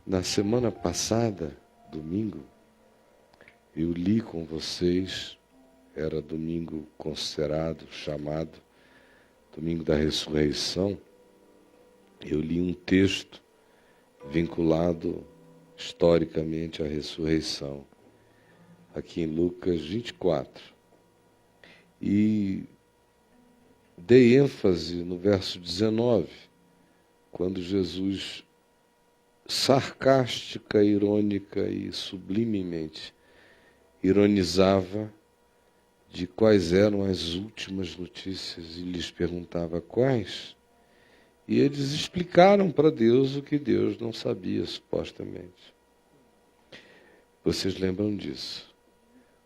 Na semana passada, domingo, eu li com vocês, era domingo considerado, chamado Domingo da Ressurreição, eu li um texto vinculado historicamente à ressurreição, aqui em Lucas 24. E dei ênfase no verso 19, quando Jesus, sarcástica, irônica e sublimemente, ironizava de quais eram as últimas notícias e lhes perguntava quais. E eles explicaram para Deus o que Deus não sabia, supostamente. Vocês lembram disso?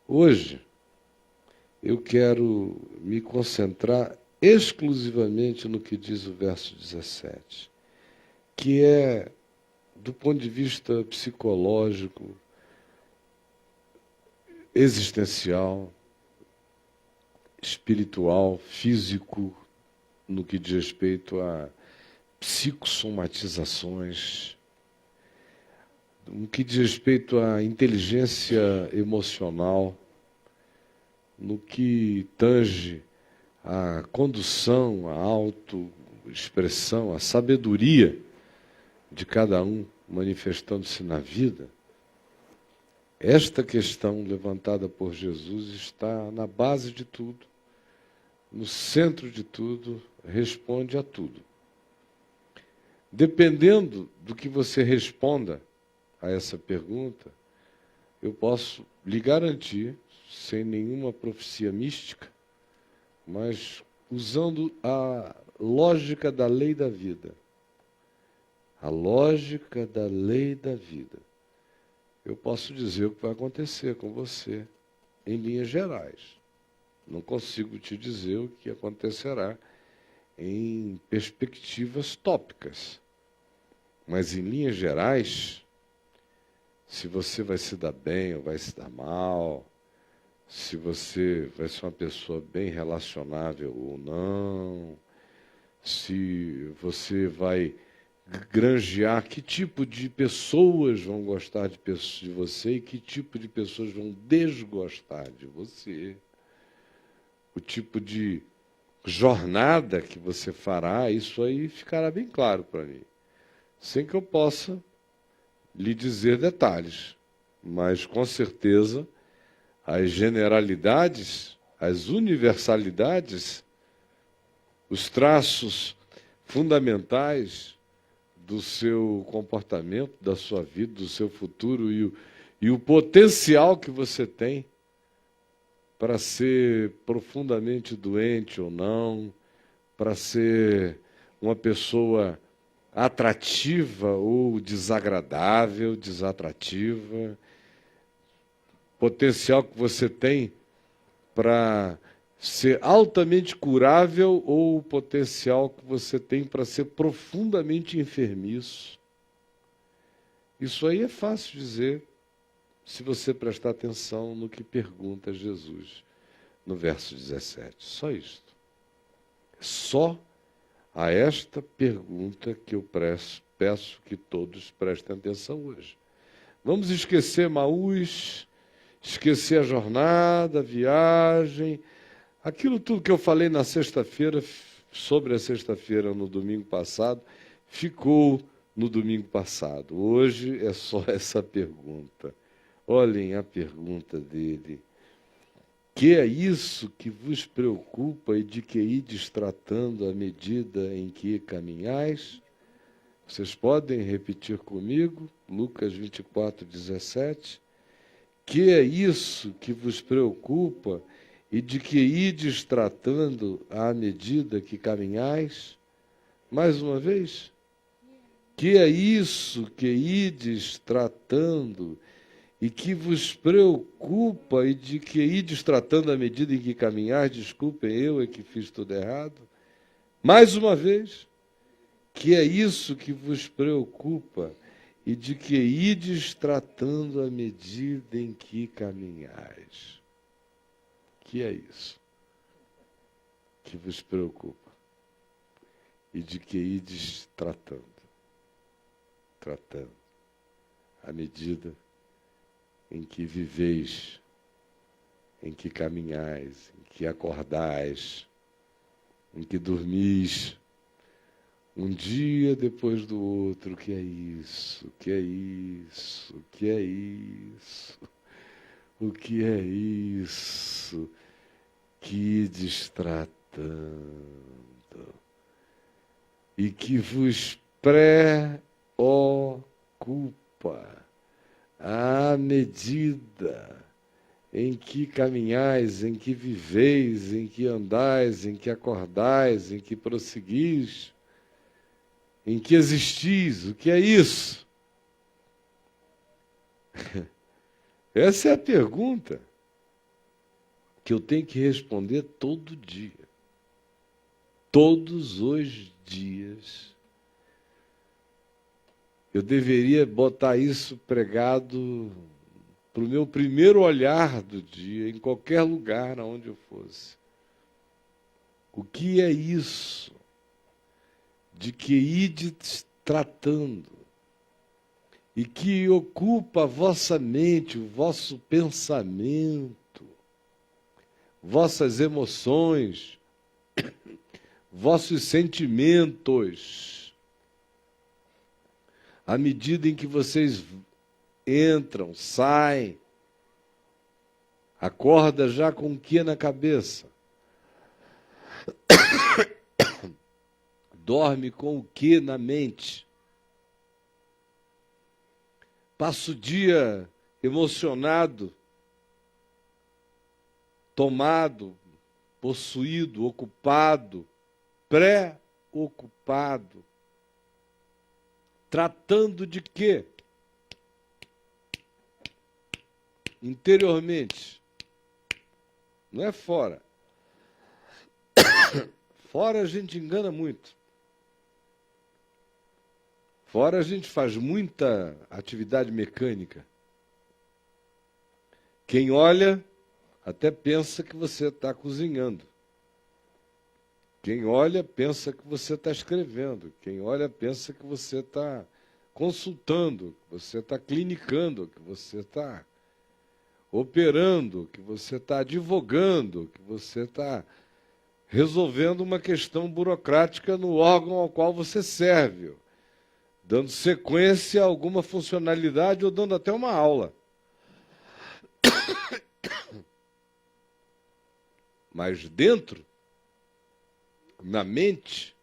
Hoje, eu quero me concentrar exclusivamente no que diz o verso 17, que é, do ponto de vista psicológico, existencial, espiritual, físico, no que diz respeito a psicossomatizações, no que diz respeito à inteligência emocional, no que tange a condução, a autoexpressão, a sabedoria de cada um manifestando-se na vida. Esta questão levantada por Jesus está na base de tudo, no centro de tudo, responde a tudo. Dependendo do que você responda a essa pergunta, eu posso lhe garantir, sem nenhuma profecia mística, mas usando a lógica da lei da vida, a lógica da lei da vida, eu posso dizer o que vai acontecer com você em linhas gerais. Não consigo te dizer o que acontecerá em perspectivas tópicas. Mas em linhas gerais, se você vai se dar bem ou vai se dar mal, se você vai ser uma pessoa bem relacionável ou não, se você vai granjear que tipo de pessoas vão gostar de você e que tipo de pessoas vão desgostar de você. O tipo de jornada que você fará, isso aí ficará bem claro para mim. Sem que eu possa lhe dizer detalhes, mas com certeza as generalidades, as universalidades, os traços fundamentais do seu comportamento, da sua vida, do seu futuro e o potencial que você tem para ser profundamente doente ou não, para ser uma pessoa atrativa ou desagradável, desatrativa, potencial que você tem para ser altamente curável ou o potencial que você tem para ser profundamente enfermiço. Isso aí é fácil dizer se você prestar atenção no que pergunta Jesus no verso 17. Só isto. Só a esta pergunta que eu peço que todos prestem atenção hoje. Vamos esquecer Emaús, esquecer a jornada, a viagem, aquilo tudo que eu falei na sexta-feira, sobre a sexta-feira no domingo passado, ficou no domingo passado. Hoje é só essa pergunta. Olhem a pergunta dele. Que é isso que vos preocupa e de que ides tratando à medida em que caminhais? Vocês podem repetir comigo? Lucas 24, 17. Que é isso que vos preocupa e de que ides tratando à medida que caminhais? Mais uma vez. Que é isso que ides tratando e que vos preocupa e de que ides tratando à medida em que caminhais? Desculpem, eu é que fiz tudo errado. Mais uma vez. Que é isso que vos preocupa e de que ides tratando à medida em que caminhais. Que é isso que vos preocupa e de que ides tratando. à medida em que viveis, em que caminhais, em que acordais, em que dormis, um dia depois do outro. O que é isso? O que é isso? O que é isso? O que é isso? Que distratando, e que vos preocupa à medida em que caminhais, em que viveis, em que andais, em que acordais, em que prosseguis, em que existis. O que é isso? Essa é a pergunta que eu tenho que responder todo dia. Todos os dias. Eu deveria botar isso pregado para o meu primeiro olhar do dia, em qualquer lugar aonde eu fosse. O que é isso de que ides tratando e que ocupa a vossa mente, o vosso pensamento, vossas emoções, vossos sentimentos, à medida em que vocês entram, saem, acorda já com o que na cabeça? Dorme com o que na mente? Passa o dia emocionado, tomado, possuído, ocupado, preocupado. Tratando de quê? Interiormente. Não é fora. Fora a gente engana muito. Fora a gente faz muita atividade mecânica. Quem olha até pensa que você está cozinhando. Quem olha pensa que você está escrevendo. Quem olha pensa que você está consultando, que você está clinicando, que você está operando, que você está advogando, que você está resolvendo uma questão burocrática no órgão ao qual você serve, dando sequência a alguma funcionalidade ou dando até uma aula. Mas dentro, na mente,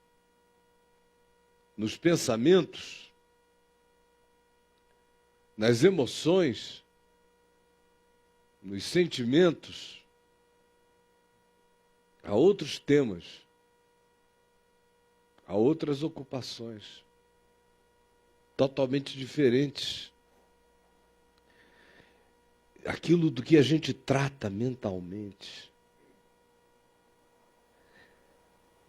nos pensamentos, nas emoções, nos sentimentos, há outros temas, há outras ocupações totalmente diferentes. Aquilo do que a gente trata mentalmente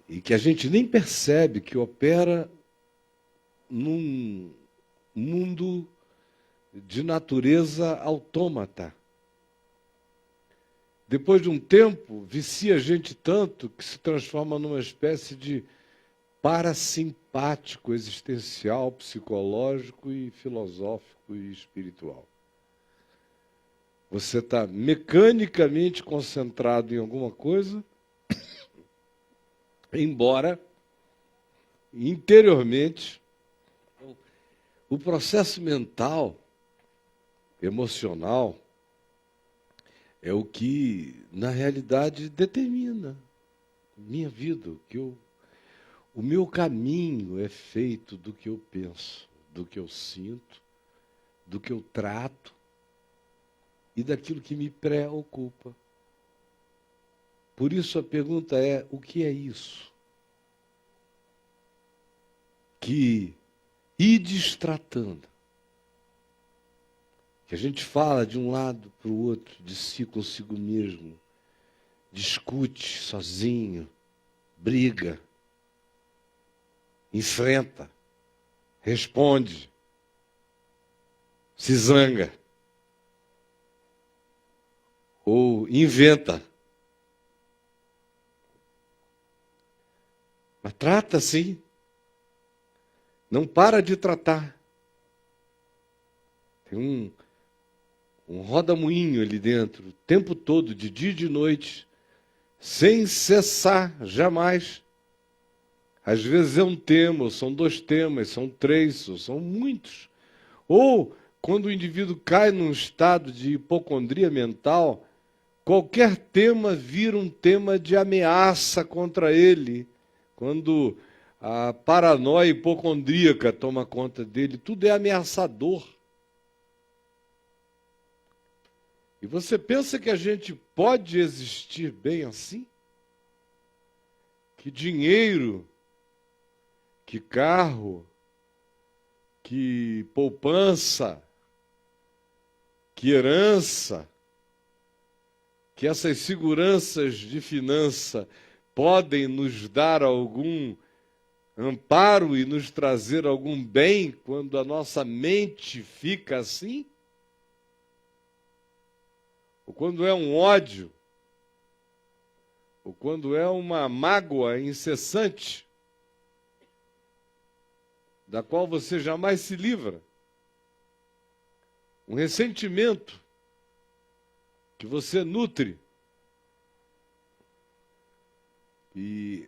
e que a gente nem percebe que opera num mundo de natureza autômata. Depois de um tempo, vicia a gente tanto que se transforma numa espécie de parasimpático existencial, psicológico e filosófico e espiritual. Você está mecanicamente concentrado em alguma coisa, embora interiormente o processo mental, emocional, é o que, na realidade, determina minha vida. O meu caminho é feito do que eu penso, do que eu sinto, do que eu trato e daquilo que me preocupa. Por isso a pergunta é: o que é isso que ides tratando? Que a gente fala de um lado para o outro, de si consigo mesmo, discute sozinho, briga, enfrenta, responde, se zanga, ou inventa. Mas trata sim, não para de tratar. Tem um roda-moinho ali dentro, o tempo todo, de dia e de noite, sem cessar, jamais. Às vezes é um tema, ou são dois temas, são três, ou são muitos. Ou, quando o indivíduo cai num estado de hipocondria mental, qualquer tema vira um tema de ameaça contra ele. Quando a paranoia hipocondríaca toma conta dele, tudo é ameaçador. E você pensa que a gente pode existir bem assim? Que dinheiro, que carro, que poupança, que herança, que essas seguranças de finança podem nos dar algum amparo e nos trazer algum bem quando a nossa mente fica assim? Ou quando é um ódio? Ou quando é uma mágoa incessante, da qual você jamais se livra? Um ressentimento que você nutre e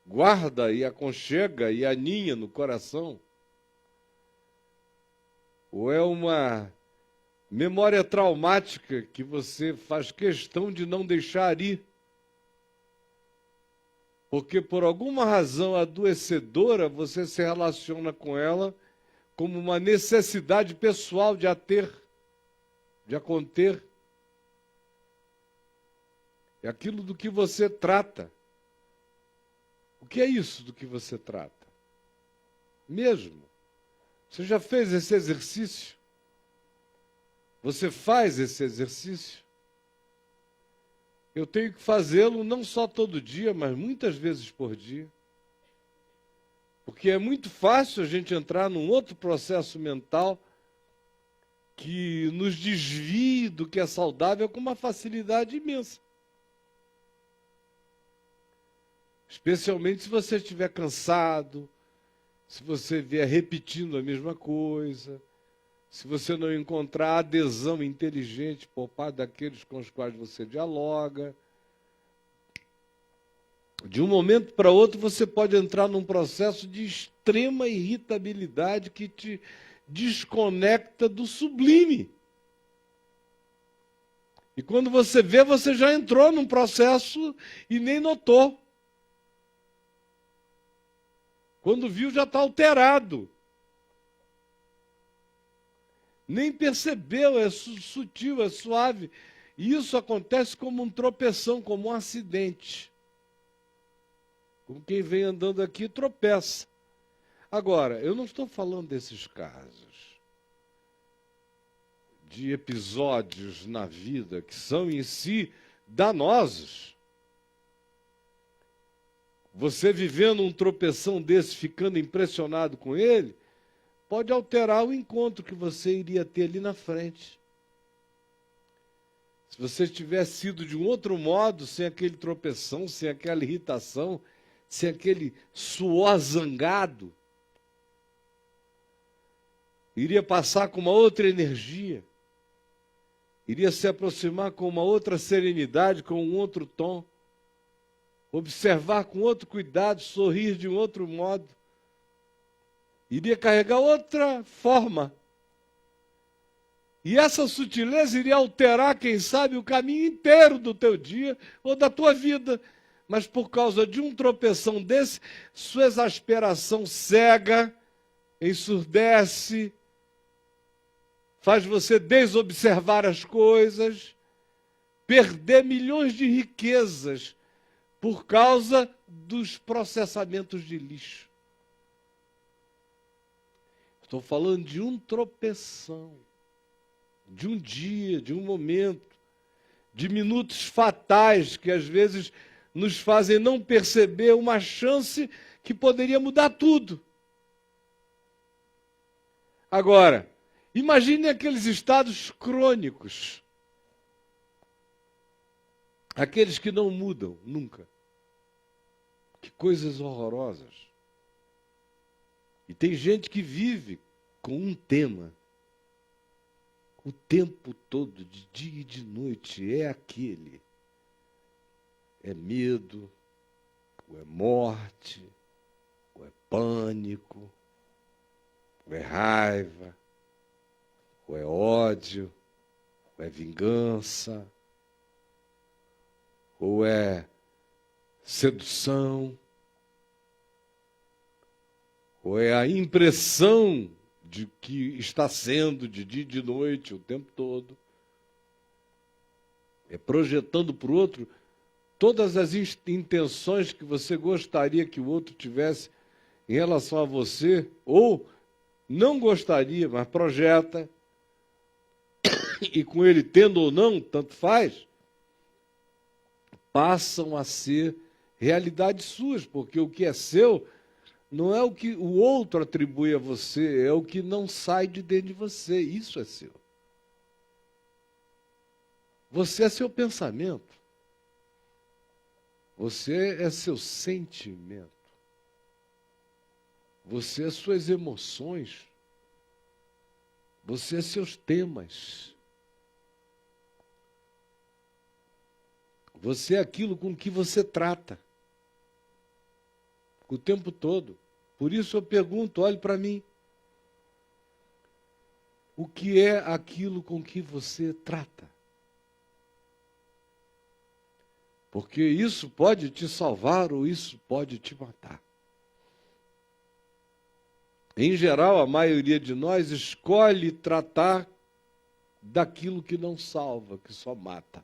guarda e aconchega e aninha no coração? Ou é uma memória traumática que você faz questão de não deixar ir? Porque por alguma razão adoecedora você se relaciona com ela como uma necessidade pessoal de a ter, de a conter. É aquilo do que você trata. O que é isso do que você trata? Mesmo. Você já fez esse exercício? Você faz esse exercício? Eu tenho que fazê-lo não só todo dia, mas muitas vezes por dia. Porque é muito fácil a gente entrar num outro processo mental que nos desvie do que é saudável com uma facilidade imensa. Especialmente se você estiver cansado, se você vier repetindo a mesma coisa, se você não encontrar adesão inteligente por parte daqueles com os quais você dialoga. De um momento para outro você pode entrar num processo de extrema irritabilidade que te desconecta do sublime. E quando você vê, você já entrou num processo e nem notou. Quando viu, já está alterado. Nem percebeu, é sutil, é suave. E isso acontece como um tropeção, como um acidente. Com quem vem andando aqui tropeça. Agora, eu não estou falando desses casos de episódios na vida que são em si danosos. Você vivendo um tropeção desse, ficando impressionado com ele, pode alterar o encontro que você iria ter ali na frente. Se você tivesse sido de um outro modo, sem aquele tropeção, sem aquela irritação, sem aquele suor zangado, iria passar com uma outra energia, iria se aproximar com uma outra serenidade, com um outro tom, observar com outro cuidado, sorrir de um outro modo, iria carregar outra forma. E essa sutileza iria alterar, quem sabe, o caminho inteiro do teu dia ou da tua vida. Mas por causa de um tropeção desse, sua exasperação cega, ensurdece, faz você desobservar as coisas, perder milhões de riquezas por causa dos processamentos de lixo. Estou falando de um tropeção, de um dia, de um momento, de minutos fatais que às vezes nos fazem não perceber uma chance que poderia mudar tudo. Agora, imagine aqueles estados crônicos, aqueles que não mudam nunca. Que coisas horrorosas. E tem gente que vive com um tema. o tempo todo, de dia e de noite, é aquele. É medo, ou é morte, ou é pânico, ou é raiva, ou é ódio, ou é vingança, ou é sedução, ou é a impressão de que está sendo de dia e de noite o tempo todo. É projetando para o outro todas as intenções que você gostaria que o outro tivesse em relação a você, ou não gostaria, mas projeta, e com ele tendo ou não, tanto faz, passam a ser realidades suas, porque o que é seu não é o que o outro atribui a você, é o que não sai de dentro de você. Isso é seu. Você é seu pensamento. Você é seu sentimento. Você é suas emoções. Você é seus temas. Você é aquilo com que você trata o tempo todo. Por isso eu pergunto, olhe para mim. O que é aquilo com que você trata? Porque isso pode te salvar ou isso pode te matar. Em geral, a maioria de nós escolhe tratar daquilo que não salva, que só mata.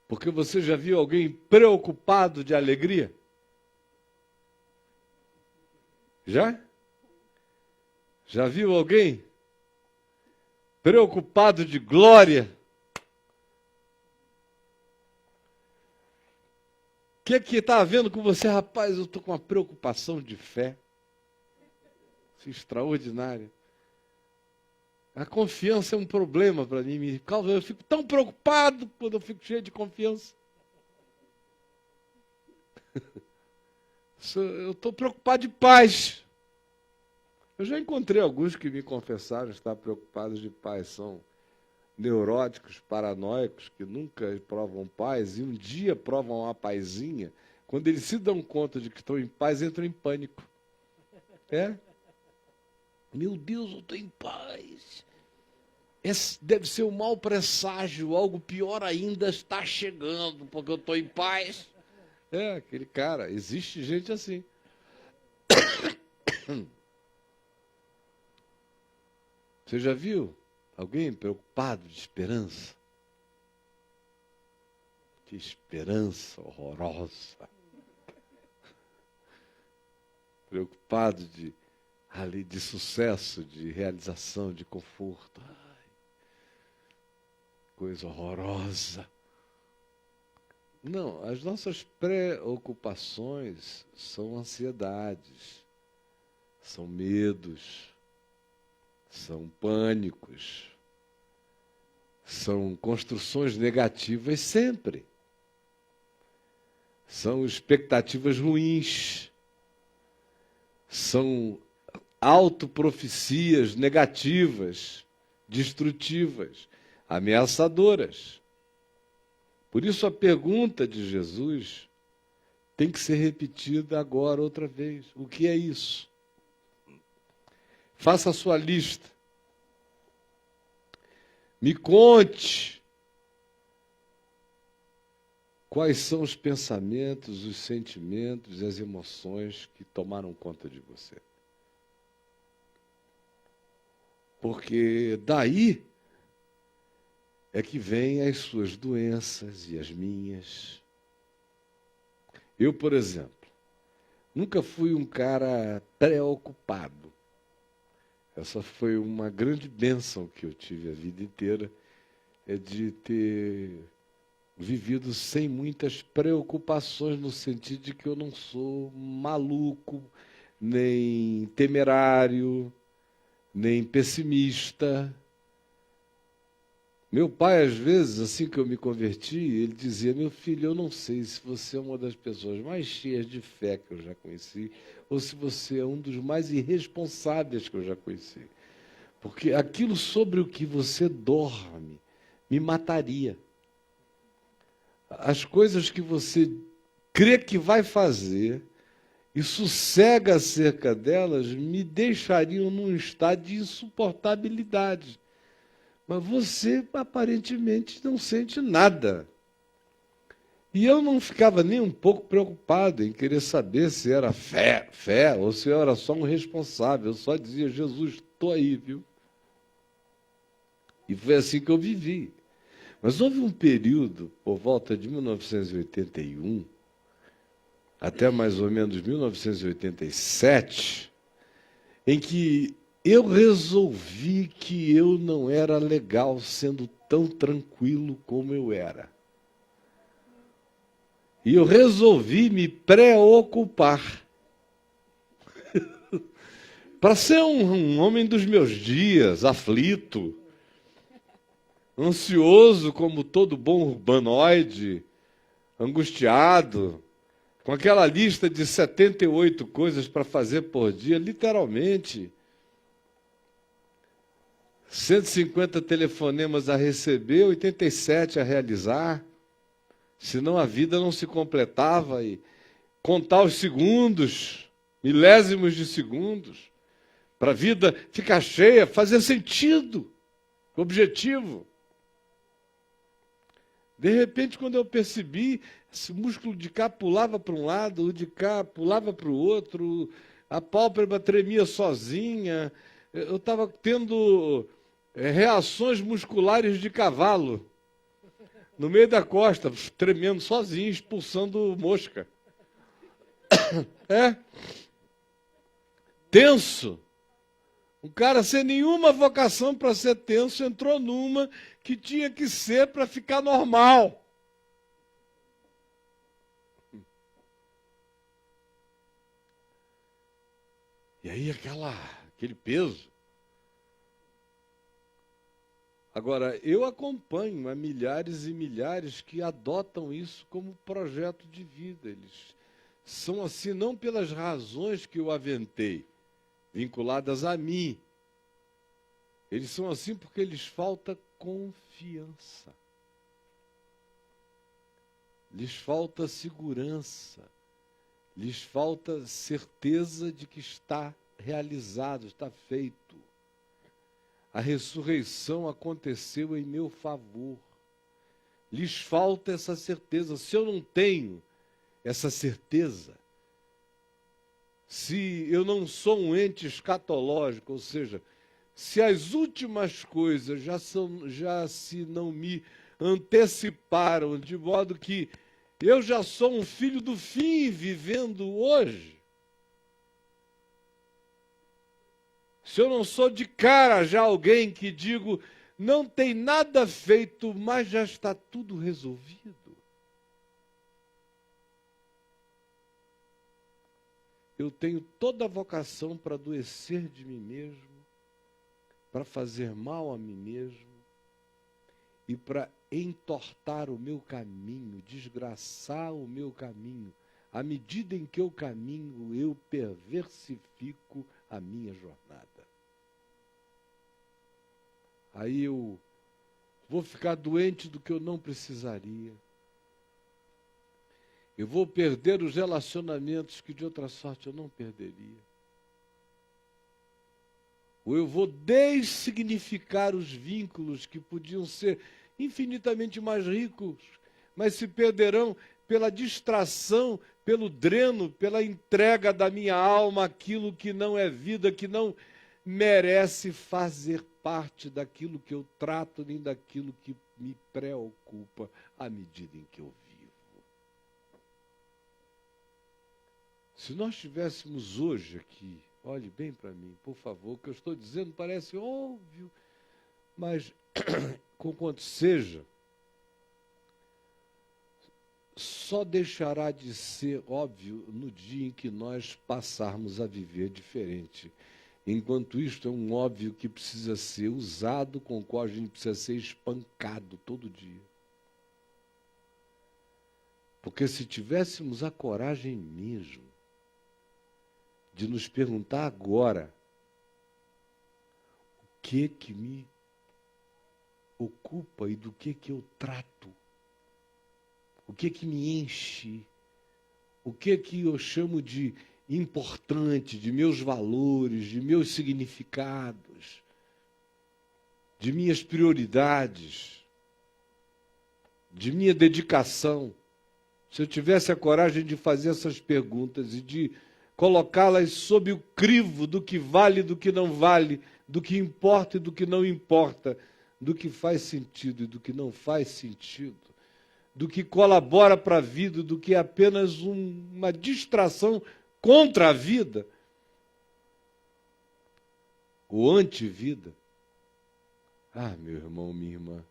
Porque você já viu alguém preocupado de alegria? Já? Já viu alguém preocupado de glória? O que está havendo com você? Rapaz, eu estou com uma preocupação de fé. Isso é extraordinária. A confiança é um problema para mim. Eu fico tão preocupado quando eu fico cheio de confiança. Eu estou preocupado de paz. Eu já encontrei alguns que me confessaram estar preocupados de paz. São neuróticos, paranoicos, que nunca provam paz, e um dia provam uma pazinha. Quando eles se dão conta de que estão em paz, entram em pânico. É? Meu Deus, eu estou em paz. Esse deve ser um mau presságio, algo pior ainda está chegando, porque eu estou em paz. É, aquele cara, existe gente assim. Você já viu alguém preocupado de esperança? Que esperança horrorosa. Preocupado de sucesso, de realização, de conforto. Ai, coisa horrorosa. Não, as nossas preocupações são ansiedades, são medos, são pânicos, são construções negativas sempre. São expectativas ruins, são autoprofecias negativas, destrutivas, ameaçadoras. Por isso a pergunta de Jesus tem que ser repetida agora outra vez. O que é isso? Faça a sua lista. Me conte quais são os pensamentos, os sentimentos e as emoções que tomaram conta de você. Porque daí é que vêm as suas doenças e as minhas. Eu, por exemplo, nunca fui um cara preocupado. Essa foi uma grande bênção que eu tive a vida inteira, é de ter vivido sem muitas preocupações, no sentido de que eu não sou maluco, nem temerário, nem pessimista. Meu pai, às vezes, assim que eu me converti, ele dizia: meu filho, eu não sei se você é uma das pessoas mais cheias de fé que eu já conheci, ou se você é um dos mais irresponsáveis que eu já conheci. Porque aquilo sobre o que você dorme me mataria. As coisas que você crê que vai fazer e sossega acerca delas me deixariam num estado de insuportabilidade. Mas você aparentemente não sente nada. E eu não ficava nem um pouco preocupado em querer saber se era fé, ou se eu era só um responsável. Eu só dizia, Jesus, estou aí, viu? E foi assim que eu vivi. Mas houve um período, por volta de 1981, até mais ou menos 1987, em que eu resolvi que eu não era legal sendo tão tranquilo como eu era. E eu resolvi me preocupar. Para ser um homem dos meus dias, aflito, ansioso como todo bom urbanoide, angustiado, com aquela lista de 78 coisas para fazer por dia, literalmente. 150 telefonemas a receber, 87 a realizar, senão a vida não se completava, e contar os segundos, milésimos de segundos, para a vida ficar cheia, fazer sentido, objetivo. De repente, quando eu percebi, esse músculo de cá pulava para um lado, o de cá pulava para o outro, a pálpebra tremia sozinha, eu estava tendo reações musculares de cavalo, no meio da costa, tremendo sozinho, expulsando mosca. Tenso. Um cara sem nenhuma vocação para ser tenso entrou numa que tinha que ser para ficar normal. E aí aquele peso. Agora, eu acompanho há milhares e milhares que adotam isso como projeto de vida. Eles são assim não pelas razões que eu aventei, vinculadas a mim. Eles são assim porque lhes falta confiança. Lhes falta segurança. Lhes falta certeza de que está realizado, está feito. A ressurreição aconteceu em meu favor. Lhes falta essa certeza. Se eu não tenho essa certeza, se eu não sou um ente escatológico, ou seja, se as últimas coisas já se não me anteciparam, de modo que eu já sou um filho do fim vivendo hoje, se eu não sou de cara já alguém que digo, não tem nada feito, mas já está tudo resolvido. Eu tenho toda a vocação para adoecer de mim mesmo, para fazer mal a mim mesmo e para entortar o meu caminho, desgraçar o meu caminho. À medida em que eu caminho, eu perversifico a minha jornada. Aí eu vou ficar doente do que eu não precisaria. Eu vou perder os relacionamentos que de outra sorte eu não perderia. Ou eu vou dessignificar os vínculos que podiam ser infinitamente mais ricos, mas se perderão pela distração, pelo dreno, pela entrega da minha alma àquilo que não é vida, que não merece fazer parte daquilo que eu trato, nem daquilo que me preocupa à medida em que eu vivo. Se nós tivéssemos hoje aqui, olhe bem para mim, por favor, o que eu estou dizendo parece óbvio, mas, conquanto seja, só deixará de ser óbvio no dia em que nós passarmos a viver diferente. Enquanto isto é um óbvio que precisa ser usado, com o qual a gente precisa ser espancado todo dia. Porque se tivéssemos a coragem mesmo de nos perguntar agora que me ocupa e do que eu trato. O que me enche. O que eu chamo de importante, de meus valores, de meus significados, de minhas prioridades, de minha dedicação. Se eu tivesse a coragem de fazer essas perguntas e de colocá-las sob o crivo do que vale e do que não vale, do que importa e do que não importa, do que faz sentido e do que não faz sentido, do que colabora para a vida, do que é apenas uma distração contra a vida, ou anti-vida. Ah, meu irmão, minha irmã,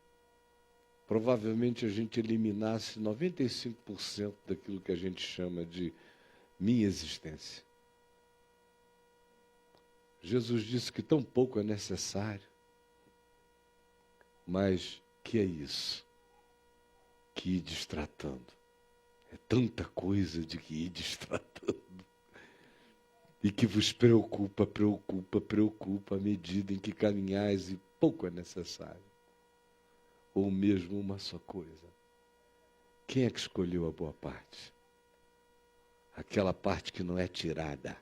provavelmente a gente eliminasse 95% daquilo que a gente chama de minha existência. Jesus disse que tão pouco é necessário, mas que é isso? Que ir destratando. É tanta coisa de que ir destratando. E que vos preocupa à medida em que caminhais e pouco é necessário. Ou mesmo uma só coisa. Quem é que escolheu a boa parte? Aquela parte que não é tirada.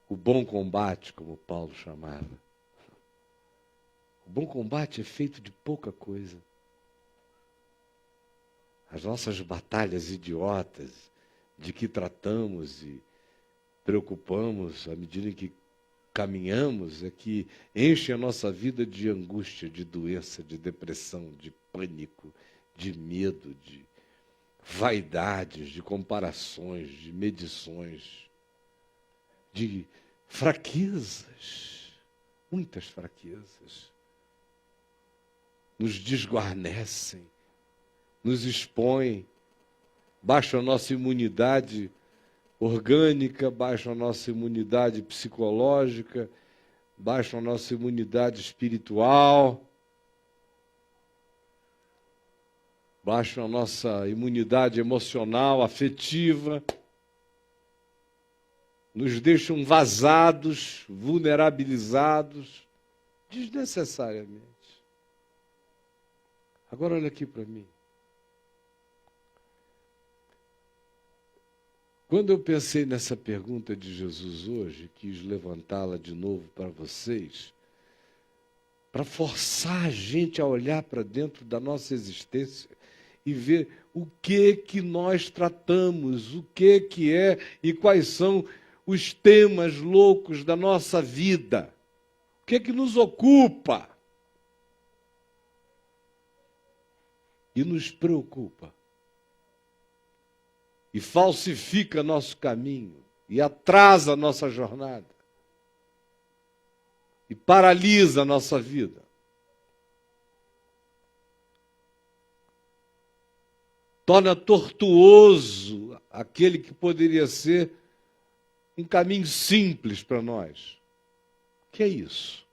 O bom combate, como Paulo chamava. O bom combate é feito de pouca coisa. As nossas batalhas idiotas, de que tratamos e preocupamos à medida em que caminhamos, é que enchem a nossa vida de angústia, de doença, de depressão, de pânico, de medo, de vaidades, de comparações, de medições, de fraquezas, muitas fraquezas. Nos desguarnecem, nos expõem, baixam a nossa imunidade orgânica, baixam a nossa imunidade psicológica, baixam a nossa imunidade espiritual, baixam a nossa imunidade emocional, afetiva, nos deixam vazados, vulnerabilizados, desnecessariamente. Agora olha aqui para mim. Quando eu pensei nessa pergunta de Jesus hoje, quis levantá-la de novo para vocês, para forçar a gente a olhar para dentro da nossa existência e ver o que nós tratamos, o que é e quais são os temas loucos da nossa vida. O que nos ocupa e nos preocupa. E falsifica nosso caminho, e atrasa a nossa jornada, e paralisa a nossa vida. Torna tortuoso aquele que poderia ser um caminho simples para nós. O que é isso?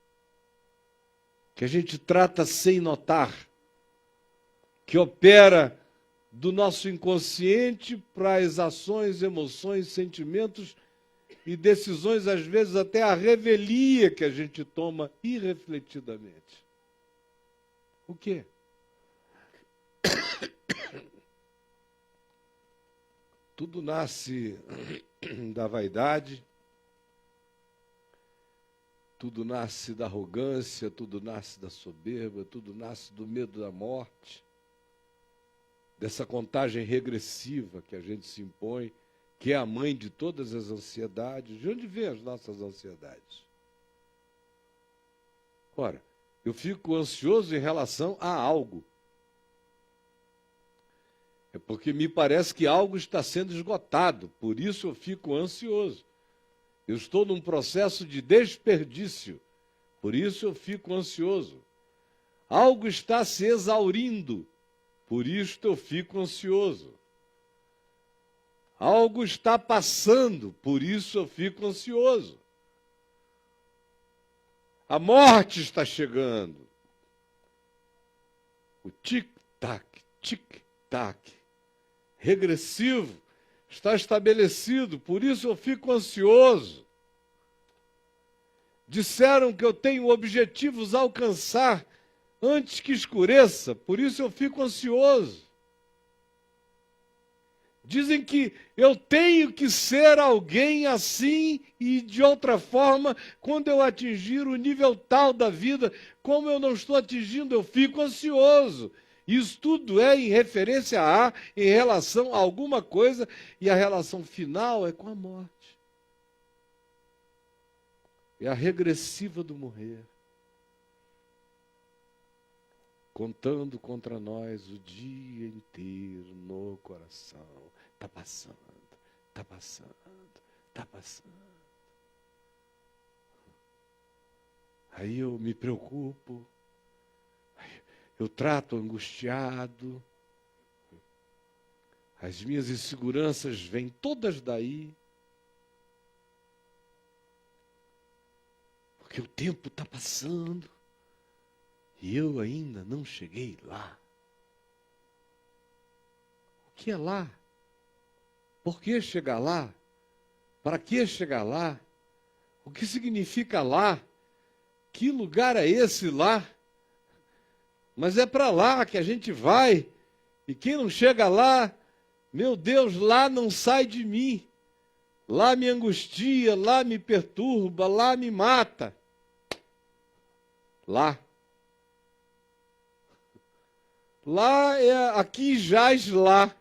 Que a gente trata sem notar, que opera do nosso inconsciente para as ações, emoções, sentimentos e decisões, às vezes até a revelia que a gente toma irrefletidamente. O quê? Tudo nasce da vaidade, tudo nasce da arrogância, tudo nasce da soberba, tudo nasce do medo da morte, dessa contagem regressiva que a gente se impõe, que é a mãe de todas as ansiedades. De onde vêm as nossas ansiedades? Ora, eu fico ansioso em relação a algo. É porque me parece que algo está sendo esgotado, por isso eu fico ansioso. Eu estou num processo de desperdício, por isso eu fico ansioso. Algo está se exaurindo, por isso eu fico ansioso. Algo está passando, por isso eu fico ansioso. A morte está chegando. O tic-tac, tic-tac, regressivo, está estabelecido, por isso eu fico ansioso. Disseram que eu tenho objetivos a alcançar antes que escureça, por isso eu fico ansioso. Dizem que eu tenho que ser alguém assim e de outra forma quando eu atingir o nível tal da vida. Como eu não estou atingindo, eu fico ansioso. Isso tudo é em referência a, em relação a alguma coisa, e a relação final é com a morte. É a regressiva do morrer, contando contra nós o dia inteiro no coração. Está passando, está passando, está passando. Aí eu me preocupo, eu trato angustiado, as minhas inseguranças vêm todas daí, porque o tempo está passando e eu ainda não cheguei lá. O que é lá? Por que chegar lá? Para que chegar lá? O que significa lá? Que lugar é esse lá? Mas é para lá que a gente vai. E quem não chega lá, meu Deus, lá não sai de mim. Lá me angustia, lá me perturba, lá me mata. Lá. Lá é aqui jaz lá.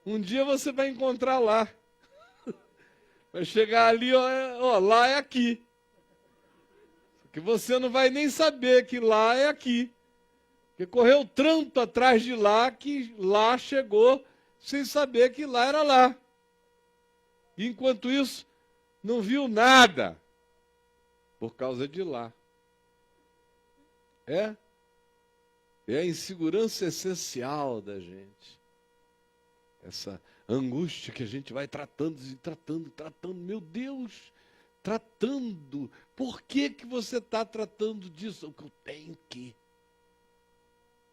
Um dia você vai encontrar lá. Vai chegar ali, ó, lá é aqui. Que você não vai nem saber que lá é aqui. Porque correu tanto atrás de lá que lá chegou sem saber que lá era lá. E enquanto isso, não viu nada por causa de lá. É a insegurança essencial da gente. Essa angústia que a gente vai tratando, meu Deus, tratando. Por que você está tratando disso? O que eu tenho que.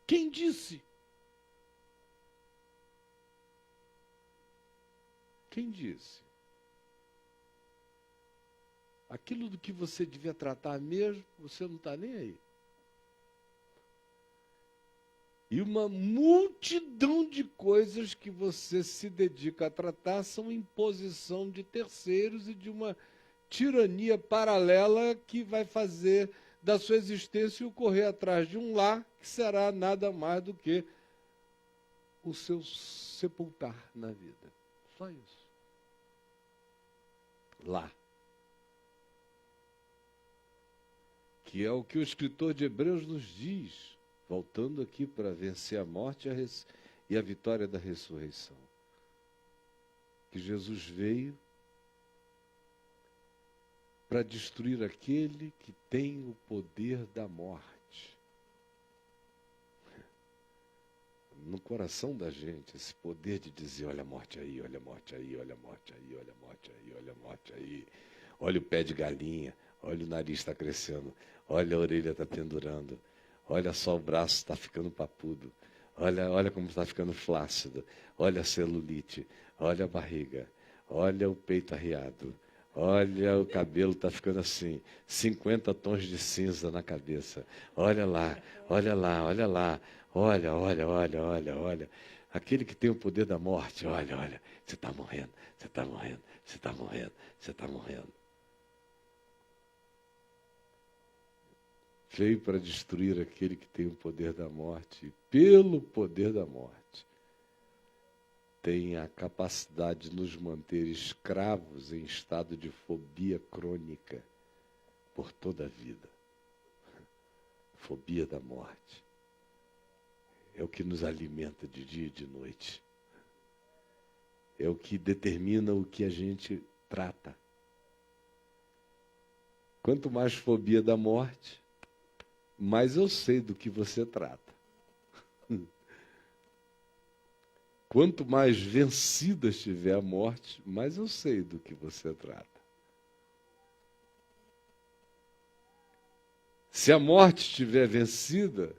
Quem disse? Quem disse? Aquilo do que você devia tratar mesmo, você não está nem aí. E uma multidão de coisas que você se dedica a tratar são imposição de terceiros e de uma tirania paralela que vai fazer da sua existência o correr atrás de um lá que será nada mais do que o seu sepultar na vida. Só isso. Lá. Que é o que o escritor de Hebreus nos diz. Voltando aqui para vencer a morte e a vitória da ressurreição. Que Jesus veio para destruir aquele que tem o poder da morte. No coração da gente, esse poder de dizer, olha a morte aí, olha a morte aí, olha a morte aí, olha a morte aí, olha a morte aí. Olha o pé de galinha, olha o nariz está crescendo, olha a orelha está pendurando. Olha só, o braço está ficando papudo. Olha como está ficando flácido. Olha a celulite. Olha a barriga. Olha o peito arriado. Olha o cabelo está ficando assim. 50 tons de cinza na cabeça. Olha lá, olha lá, olha lá. Olha, olha, olha, olha, olha. Aquele que tem o poder da morte. Olha, olha. Você está morrendo, você está morrendo, você está morrendo, você está morrendo. Veio para destruir aquele que tem o poder da morte, e pelo poder da morte, tem a capacidade de nos manter escravos em estado de fobia crônica por toda a vida. Fobia da morte. É o que nos alimenta de dia e de noite. É o que determina o que a gente trata. Quanto mais fobia da morte, mais eu sei do que você trata. Quanto mais vencida estiver a morte, mais eu sei do que você trata. Se a morte estiver vencida,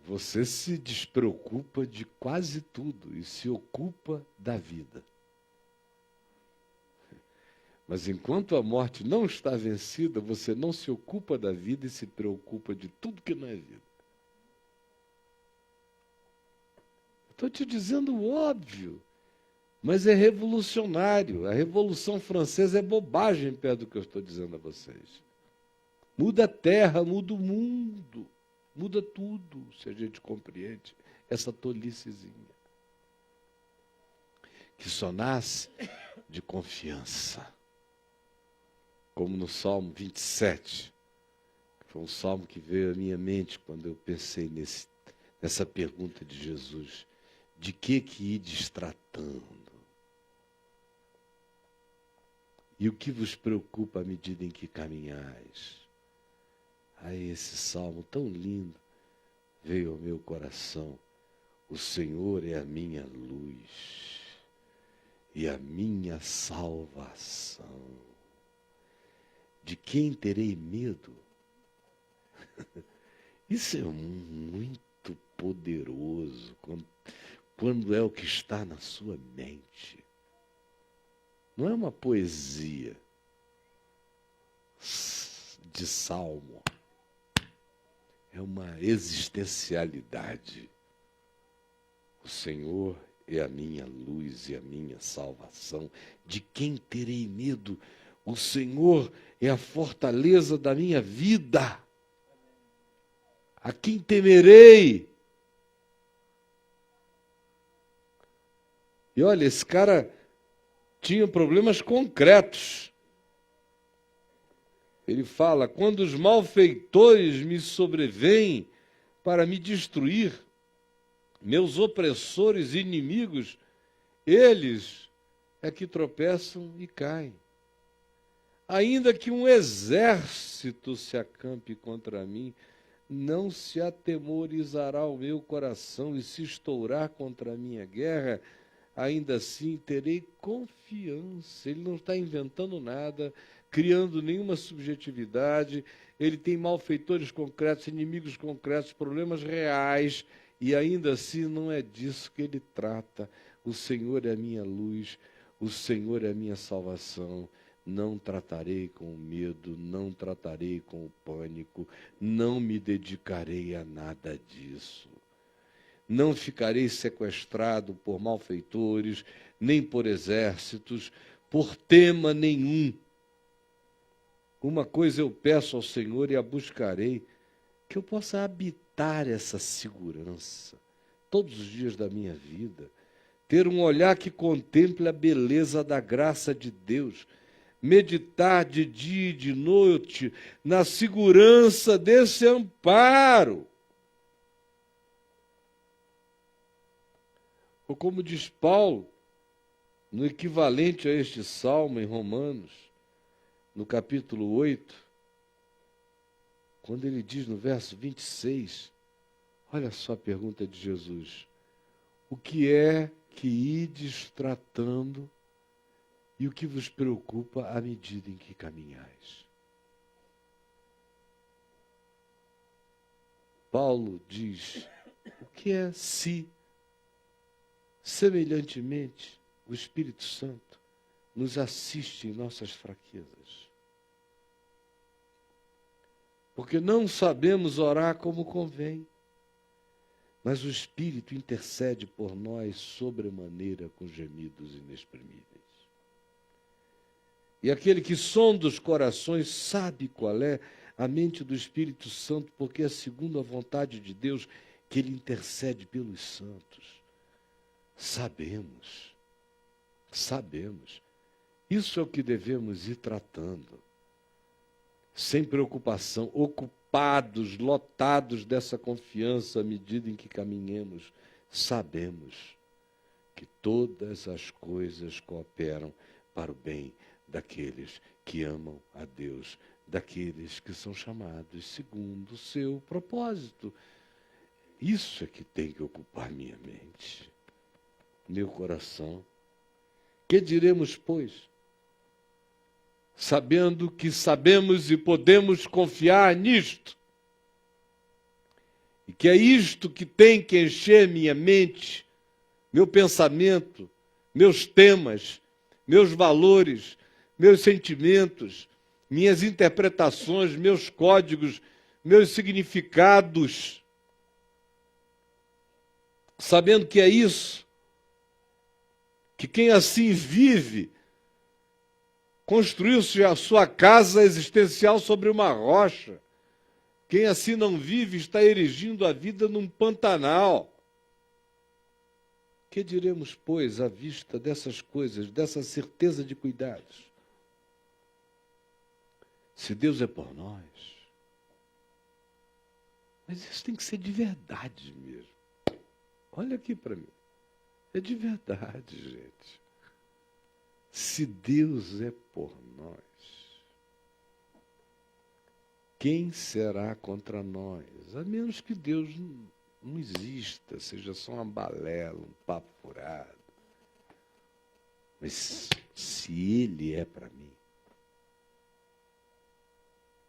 você se despreocupa de quase tudo e se ocupa da vida. Mas enquanto a morte não está vencida, você não se ocupa da vida e se preocupa de tudo que não é vida. Estou te dizendo o óbvio, mas é revolucionário. A Revolução Francesa é bobagem perto do que eu estou dizendo a vocês. Muda a terra, muda o mundo, muda tudo, se a gente compreende essa tolicezinha, que só nasce de confiança. Como no Salmo 27, que foi um salmo que veio à minha mente quando eu pensei nessa pergunta de Jesus: de que ides tratando? E o que vos preocupa à medida em que caminhais? Aí esse salmo tão lindo veio ao meu coração. O Senhor é a minha luz e a minha salvação. De quem terei medo? Isso é muito poderoso quando é o que está na sua mente. Não é uma poesia de salmo. É uma existencialidade. O Senhor é a minha luz e a minha salvação. De quem terei medo? O Senhor é a fortaleza da minha vida. A quem temerei? E olha, esse cara tinha problemas concretos. Ele fala: quando os malfeitores me sobrevêm para me destruir, meus opressores e inimigos, eles é que tropeçam e caem. Ainda que um exército se acampe contra mim, não se atemorizará o meu coração, e se estourar contra a minha guerra, ainda assim terei confiança. Ele não está inventando nada, criando nenhuma subjetividade. Ele tem malfeitores concretos, inimigos concretos, problemas reais, e ainda assim não é disso que ele trata. O Senhor é a minha luz, o Senhor é a minha salvação. Não tratarei com medo, não tratarei com pânico, não me dedicarei a nada disso. Não ficarei sequestrado por malfeitores, nem por exércitos, por tema nenhum. Uma coisa eu peço ao Senhor e a buscarei, que eu possa habitar essa segurança todos os dias da minha vida, ter um olhar que contemple a beleza da graça de Deus, meditar de dia e de noite na segurança desse amparo. Ou como diz Paulo, no equivalente a este salmo em Romanos, no capítulo 8, quando ele diz no verso 26, olha só a pergunta de Jesus: o que é que ides tratando e o que vos preocupa à medida em que caminhais? Paulo diz: o que é se, semelhantemente, o Espírito Santo nos assiste em nossas fraquezas? Porque não sabemos orar como convém, mas o Espírito intercede por nós sobremaneira com gemidos inexprimíveis. E aquele que sonda os corações sabe qual é a mente do Espírito Santo, porque é segundo a vontade de Deus que ele intercede pelos santos. Sabemos. Isso é o que devemos ir tratando. Sem preocupação, ocupados, lotados dessa confiança à medida em que caminhemos, sabemos que todas as coisas cooperam para o bem daqueles que amam a Deus, daqueles que são chamados segundo o seu propósito. Isso é que tem que ocupar minha mente, meu coração. Que diremos, pois? Sabendo que sabemos e podemos confiar nisto, e que é isto que tem que encher minha mente, meu pensamento, meus temas, meus valores, meus sentimentos, minhas interpretações, meus códigos, meus significados, sabendo que é isso, que quem assim vive construiu-se a sua casa existencial sobre uma rocha. Quem assim não vive está erigindo a vida num pantanal. Que diremos, pois, à vista dessas coisas, dessa certeza de cuidados? Se Deus é por nós. Mas isso tem que ser de verdade mesmo. Olha aqui para mim. É de verdade, gente. Se Deus é por nós, quem será contra nós? A menos que Deus não exista, seja só uma balela, um papo furado. Mas se Ele é para mim,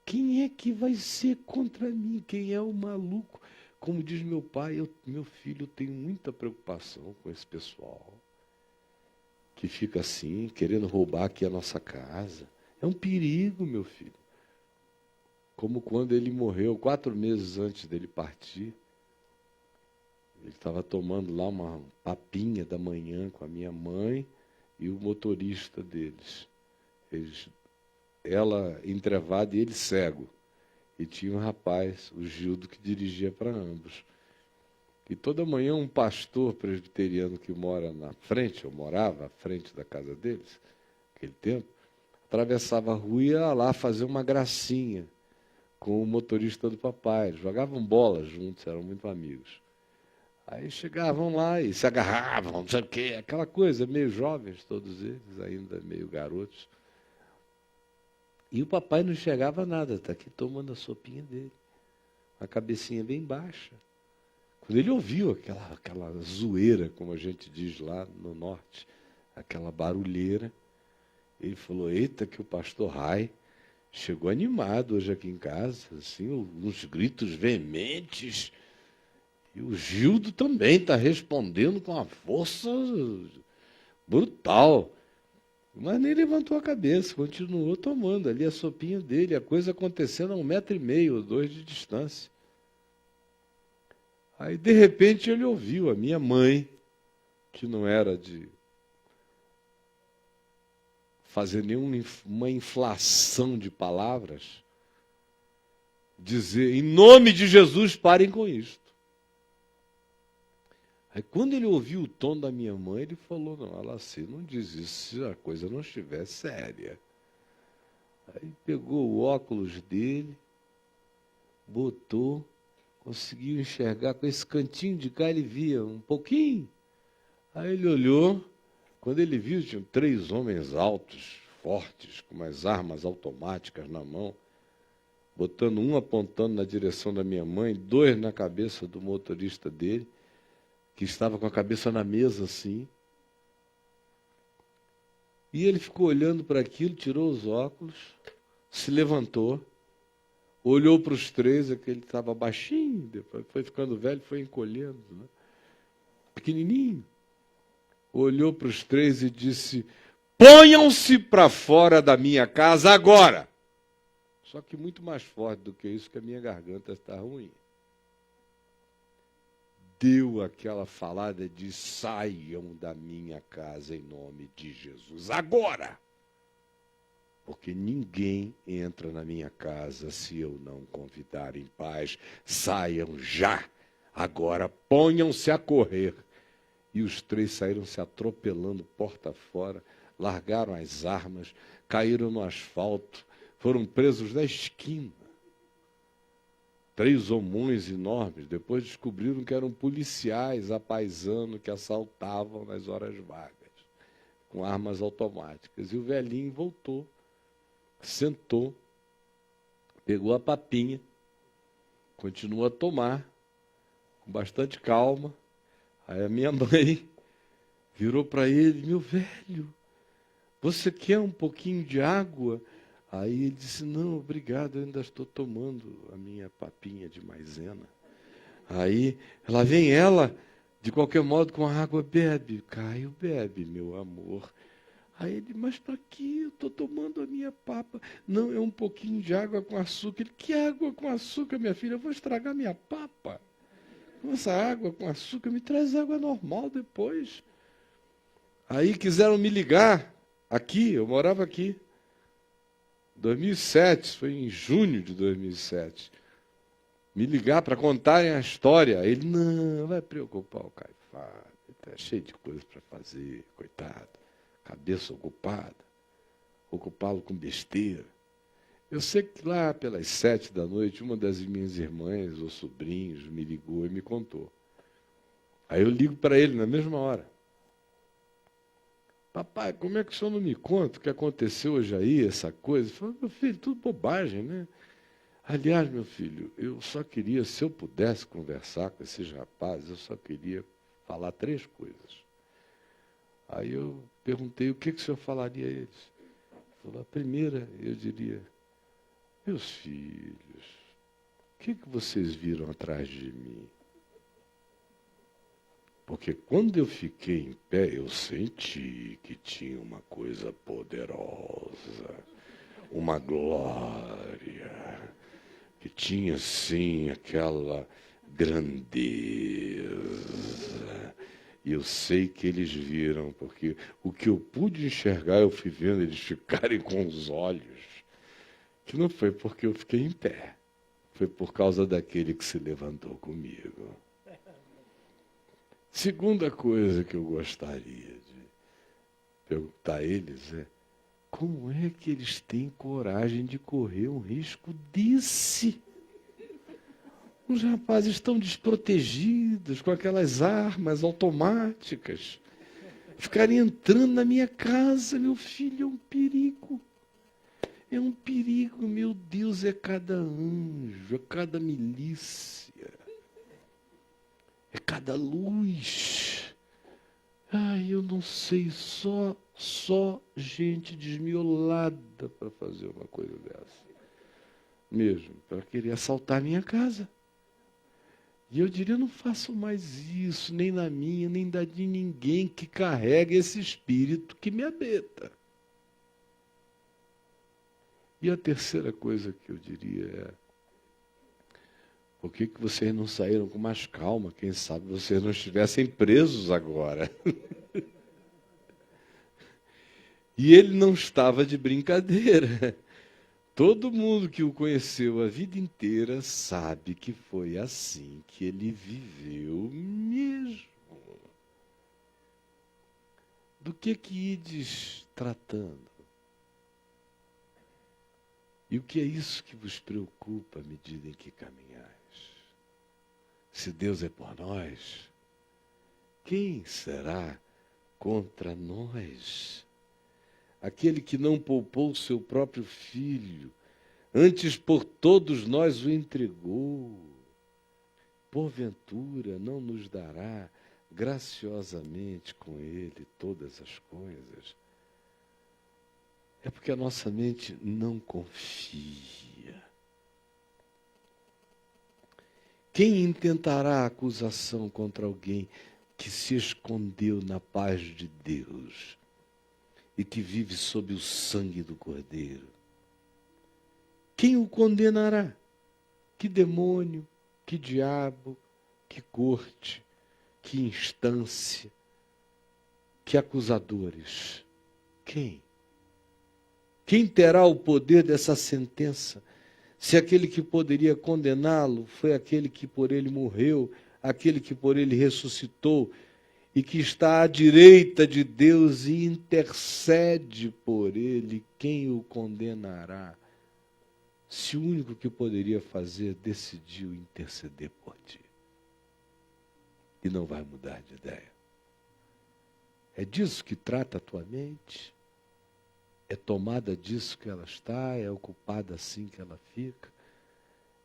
quem é que vai ser contra mim? Quem é o maluco? Como diz meu pai, meu filho, eu tenho muita preocupação com esse pessoal que fica assim, querendo roubar aqui a nossa casa. É um perigo, meu filho. Como quando ele morreu, 4 meses antes dele partir, ele estava tomando lá uma papinha da manhã com a minha mãe e o motorista deles. Ela entrevada e ele cego. E tinha um rapaz, o Gildo, que dirigia para ambos. E toda manhã um pastor presbiteriano que mora na frente, ou morava à frente da casa deles, naquele tempo, atravessava a rua e ia lá fazer uma gracinha com o motorista do papai. Eles jogavam bola juntos, eram muito amigos. Aí chegavam lá e se agarravam, não sei o quê, aquela coisa, meio jovens todos eles, ainda meio garotos. E o papai não enxergava nada, está aqui tomando a sopinha dele, a cabecinha bem baixa. Quando ele ouviu aquela zoeira, como a gente diz lá no norte, aquela barulheira, ele falou, eita, que o pastor Rai chegou animado hoje aqui em casa, assim, uns gritos veementes. E o Gildo também está respondendo com uma força brutal. Mas nem levantou a cabeça, continuou tomando ali a sopinha dele, a coisa acontecendo a 1,5 m ou 2 de distância. Aí, de repente, ele ouviu a minha mãe, que não era de fazer nenhuma inflação de palavras, dizer, em nome de Jesus, parem com isto. Aí, quando ele ouviu o tom da minha mãe, ele falou, não, Alacir, não diz isso se a coisa não estiver séria. Aí pegou o óculos dele, botou, conseguiu enxergar com esse cantinho de cá, ele via um pouquinho. Aí ele olhou, quando ele viu, tinham 3 homens altos, fortes, com umas armas automáticas na mão, botando um apontando na direção da minha mãe, 2 na cabeça do motorista dele, que estava com a cabeça na mesa assim. E ele ficou olhando para aquilo, tirou os óculos, se levantou, olhou para os 3, aquele estava baixinho, depois foi ficando velho, foi encolhendo, né? Pequenininho. Olhou para os 3 e disse, ponham-se para fora da minha casa agora. Só que muito mais forte do que isso, que a minha garganta está ruim. Deu aquela falada de saiam da minha casa em nome de Jesus, agora! Porque ninguém entra na minha casa se eu não convidar em paz. Saiam já, agora ponham-se a correr. E os 3 saíram se atropelando porta fora, largaram as armas, caíram no asfalto, foram presos na esquina. 3 homões enormes, depois descobriram que eram policiais à paisano que assaltavam nas horas vagas, com armas automáticas. E o velhinho voltou, sentou, pegou a papinha, continuou a tomar, com bastante calma. Aí a minha mãe virou para ele, meu velho, você quer um pouquinho de água? Aí ele disse, não, obrigado, eu ainda estou tomando a minha papinha de maisena. Aí, lá vem ela, de qualquer modo, com a água, bebe. Caio, bebe, meu amor. Aí ele, mas para que eu estou tomando a minha papa? Não, é um pouquinho de água com açúcar. Ele, que água com açúcar, minha filha? Eu vou estragar minha papa. Essa água com açúcar, me traz água normal depois. Aí quiseram me ligar aqui, eu morava aqui. 2007, foi em junho de 2007. Me ligar para contarem a história. Ele, não, vai preocupar o Caifás. Ele está cheio de coisas para fazer, coitado. Cabeça ocupada. Ocupá-lo com besteira. Eu sei que lá pelas 7 da noite, uma das minhas irmãs ou sobrinhos me ligou e me contou. Aí eu ligo para ele na mesma hora. Papai, como é que o senhor não me conta o que aconteceu hoje aí, essa coisa? Eu falei, meu filho, tudo bobagem, né? Aliás, meu filho, eu só queria, se eu pudesse conversar com esses rapazes, eu só queria falar 3 coisas. Aí eu perguntei, o que o senhor falaria a eles? Ele falou, a primeira, eu diria, meus filhos, o que vocês viram atrás de mim? Porque quando eu fiquei em pé, eu senti que tinha uma coisa poderosa, uma glória, que tinha, sim, aquela grandeza. E eu sei que eles viram, porque o que eu pude enxergar, eu fui vendo eles ficarem com os olhos, que não foi porque eu fiquei em pé, foi por causa daquele que se levantou comigo. Segunda coisa que eu gostaria de perguntar a eles é, como é que eles têm coragem de correr um risco desse? Os rapazes estão desprotegidos com aquelas armas automáticas. Ficarem entrando na minha casa, meu filho, é um perigo. É um perigo, meu Deus, é cada anjo, é cada milícia, é cada luz. Ai, eu não sei, só gente desmiolada para fazer uma coisa dessa. Mesmo, para querer assaltar minha casa. E eu diria, não façam mais isso, nem na minha, nem da de ninguém que carrega esse espírito que me habita. E a terceira coisa que eu diria é, por que vocês não saíram com mais calma? Quem sabe vocês não estivessem presos agora. E ele não estava de brincadeira. Todo mundo que o conheceu a vida inteira sabe que foi assim que ele viveu mesmo. Do que ides tratando? E o que é isso que vos preocupa à medida em que caminhais? Se Deus é por nós, quem será contra nós? Aquele que não poupou o seu próprio filho, antes por todos nós o entregou, porventura não nos dará graciosamente com ele todas as coisas? É porque a nossa mente não confia. Quem intentará acusação contra alguém que se escondeu na paz de Deus e que vive sob o sangue do Cordeiro? Quem o condenará? Que demônio, que diabo, que corte, que instância, que acusadores? Quem? Quem terá o poder dessa sentença? Se aquele que poderia condená-lo foi aquele que por ele morreu, aquele que por ele ressuscitou e que está à direita de Deus e intercede por ele, quem o condenará? Se o único que poderia fazer decidiu interceder por ti. E não vai mudar de ideia. É disso que trata a tua mente? É tomada disso que ela está? É ocupada assim que ela fica?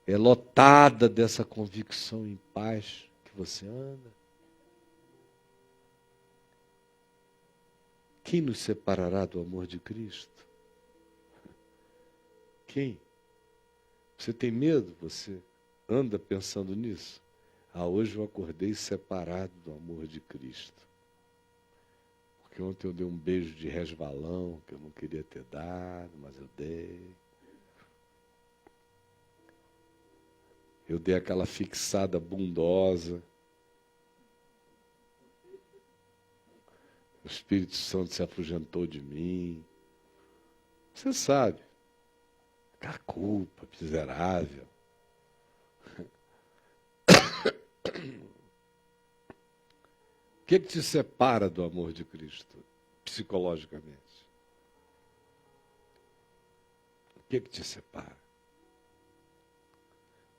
É lotada dessa convicção em paz que você anda? Quem nos separará do amor de Cristo? Quem? Você tem medo? Você anda pensando nisso? Ah, hoje eu acordei separado do amor de Cristo. Porque porque ontem eu dei um beijo de resvalão, que eu não queria ter dado, mas eu dei. Eu dei aquela fixada bundosa. O Espírito Santo se afugentou de mim. Você sabe. A culpa miserável. O que te separa do amor de Cristo, psicologicamente? O que te separa?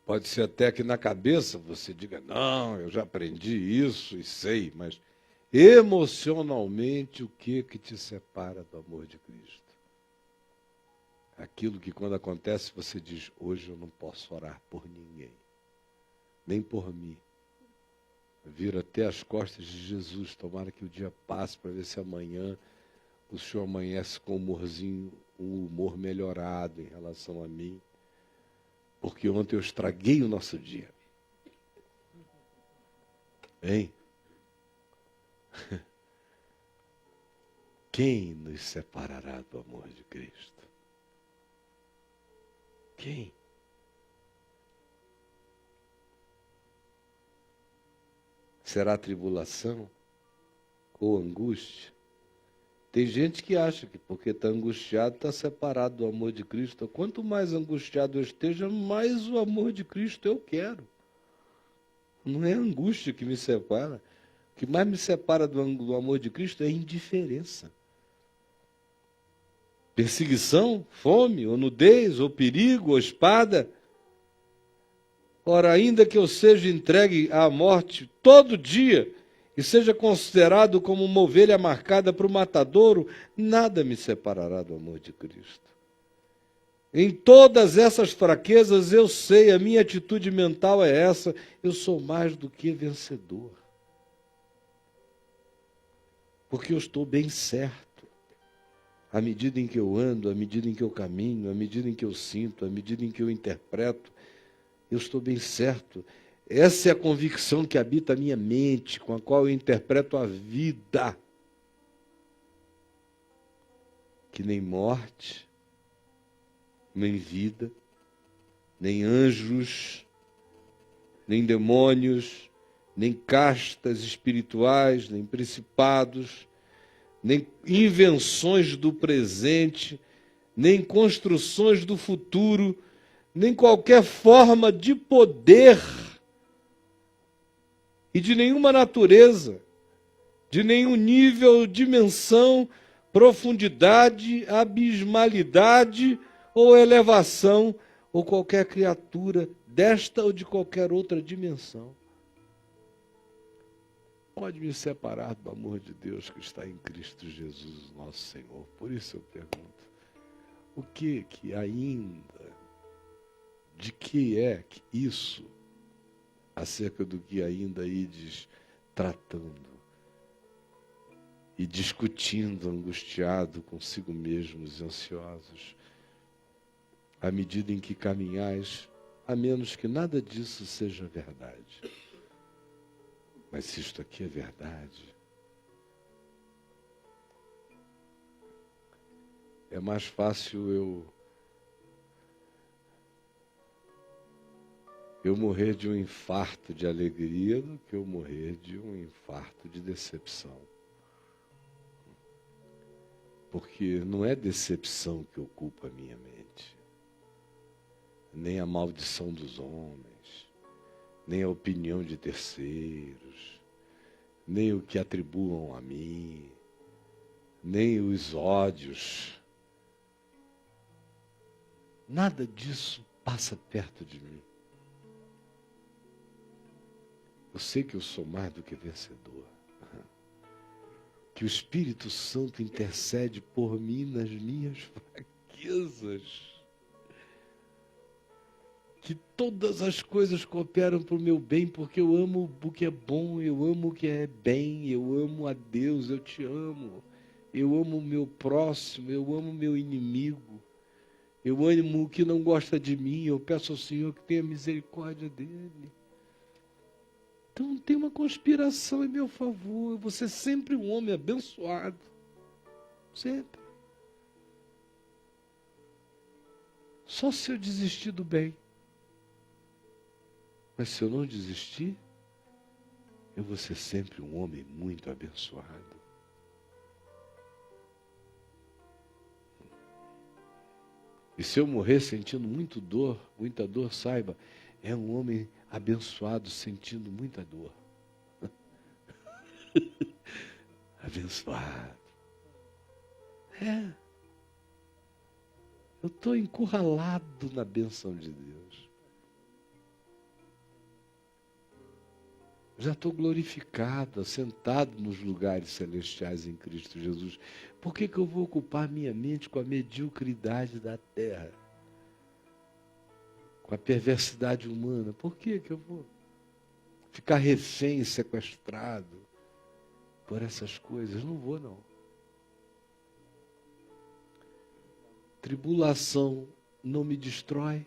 Pode ser até que na cabeça você diga, não, eu já aprendi isso e sei, mas emocionalmente o que te separa do amor de Cristo? Aquilo que quando acontece você diz, hoje eu não posso orar por ninguém, nem por mim. Viro até as costas de Jesus, tomara que o dia passe para ver se amanhã o Senhor amanhece com um humor melhorado em relação a mim, porque ontem eu estraguei o nosso dia. Hein? Quem nos separará do amor de Cristo? Quem? Será tribulação ou angústia? Tem gente que acha que porque está angustiado, está separado do amor de Cristo. Quanto mais angustiado eu esteja, mais o amor de Cristo eu quero. Não é a angústia que me separa. O que mais me separa do amor de Cristo é a indiferença. Perseguição, fome, ou nudez, ou perigo, ou espada. Ora, ainda que eu seja entregue à morte todo dia, e seja considerado como uma ovelha marcada para o matadouro, nada me separará do amor de Cristo. Em todas essas fraquezas eu sei, a minha atitude mental é essa, eu sou mais do que vencedor. Porque eu estou bem certo. À medida em que eu ando, à medida em que eu caminho, à medida em que eu sinto, à medida em que eu interpreto, eu estou bem certo. Essa é a convicção que habita a minha mente, com a qual eu interpreto a vida. Que nem morte, nem vida, nem anjos, nem demônios, nem castas espirituais, nem principados, nem invenções do presente, nem construções do futuro, nem qualquer forma de poder e de nenhuma natureza, de nenhum nível, dimensão, profundidade, abismalidade ou elevação, ou qualquer criatura desta ou de qualquer outra dimensão pode me separar do amor de Deus que está em Cristo Jesus, nosso Senhor. Por isso eu pergunto, o que ainda, de que é isso, acerca do que ainda ides tratando e discutindo, angustiado consigo mesmos e ansiosos, à medida em que caminhais, a menos que nada disso seja verdade. Mas se isto aqui é verdade, é mais fácil eu morrer de um infarto de alegria do que eu morrer de um infarto de decepção. Porque não é decepção que ocupa a minha mente, nem a maldição dos homens, nem a opinião de terceiros, nem o que atribuam a mim, nem os ódios. Nada disso passa perto de mim. Eu sei que eu sou mais do que vencedor. Que o Espírito Santo intercede por mim nas minhas fraquezas. Que todas as coisas cooperam para o meu bem, porque eu amo o que é bom, eu amo o que é bem, eu amo a Deus, eu te amo. Eu amo o meu próximo, eu amo o meu inimigo. Eu amo o que não gosta de mim, eu peço ao Senhor que tenha misericórdia dele. Então tem uma conspiração em meu favor, eu vou ser sempre um homem abençoado. Sempre. Só se eu desistir do bem. Mas se eu não desistir, eu vou ser sempre um homem muito abençoado. E se eu morrer sentindo muita dor, saiba, é um homem abençoado sentindo muita dor. Abençoado. É. Eu estou encurralado na bênção de Deus. Já estou glorificado, assentado nos lugares celestiais em Cristo Jesus. Por que eu vou ocupar minha mente com a mediocridade da terra? Com a perversidade humana? Por que eu vou ficar refém, sequestrado por essas coisas? Não vou, não. Tribulação não me destrói.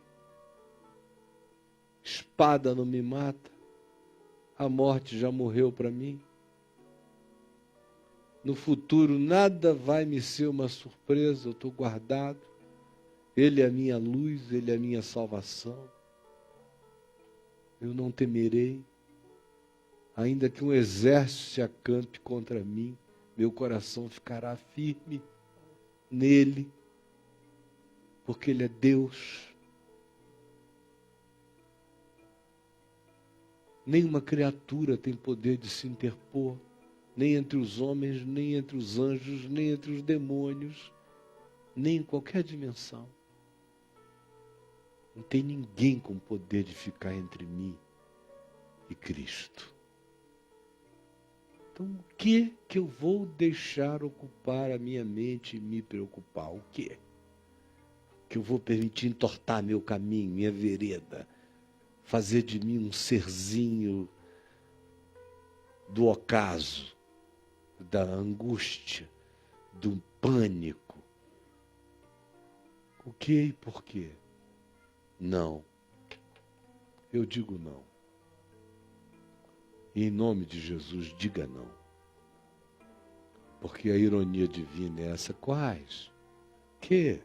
Espada não me mata. A morte já morreu para mim. No futuro nada vai me ser uma surpresa, eu estou guardado. Ele é a minha luz, Ele é a minha salvação. Eu não temerei. Ainda que um exército se acampe contra mim, meu coração ficará firme nele, porque Ele é Deus. Nenhuma criatura tem poder de se interpor, nem entre os homens, nem entre os anjos, nem entre os demônios, nem em qualquer dimensão. Não tem ninguém com poder de ficar entre mim e Cristo. Então, o que eu vou deixar ocupar a minha mente e me preocupar? O quê? Que eu vou permitir entortar meu caminho, minha vereda, fazer de mim um serzinho do ocaso, da angústia, do pânico. O que e por quê? Não. Eu digo não. E em nome de Jesus, diga não. Porque a ironia divina é essa. Quais? Que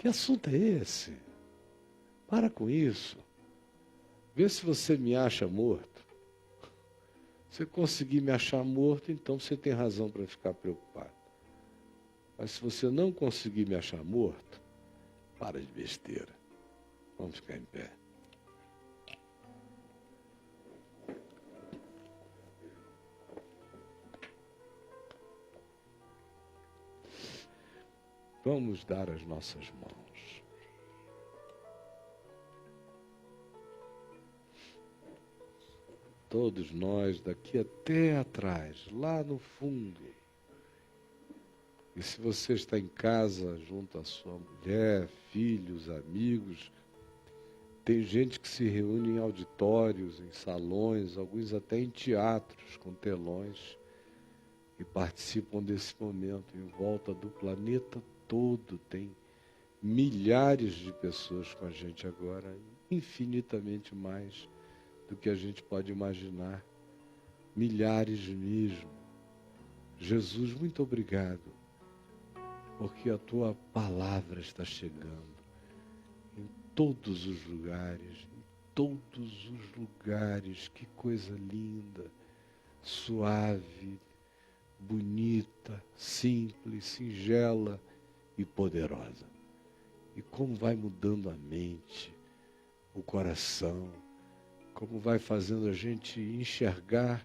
assunto é esse? Para com isso. Vê se você me acha morto. Se conseguir me achar morto, então você tem razão para ficar preocupado. Mas se você não conseguir me achar morto, para de besteira. Vamos ficar em pé. Vamos dar as nossas mãos. Todos nós, daqui até atrás, lá no fundo. E se você está em casa, junto à sua mulher, filhos, amigos, tem gente que se reúne em auditórios, em salões, alguns até em teatros, com telões, e participam desse momento em volta do planeta todo. Tem milhares de pessoas com a gente agora, infinitamente mais do que a gente pode imaginar. Milhares mesmo. Jesus, muito obrigado, porque a tua palavra está chegando em todos os lugares, que coisa linda, suave, bonita, simples, singela e poderosa. E como vai mudando a mente, o coração, como vai fazendo a gente enxergar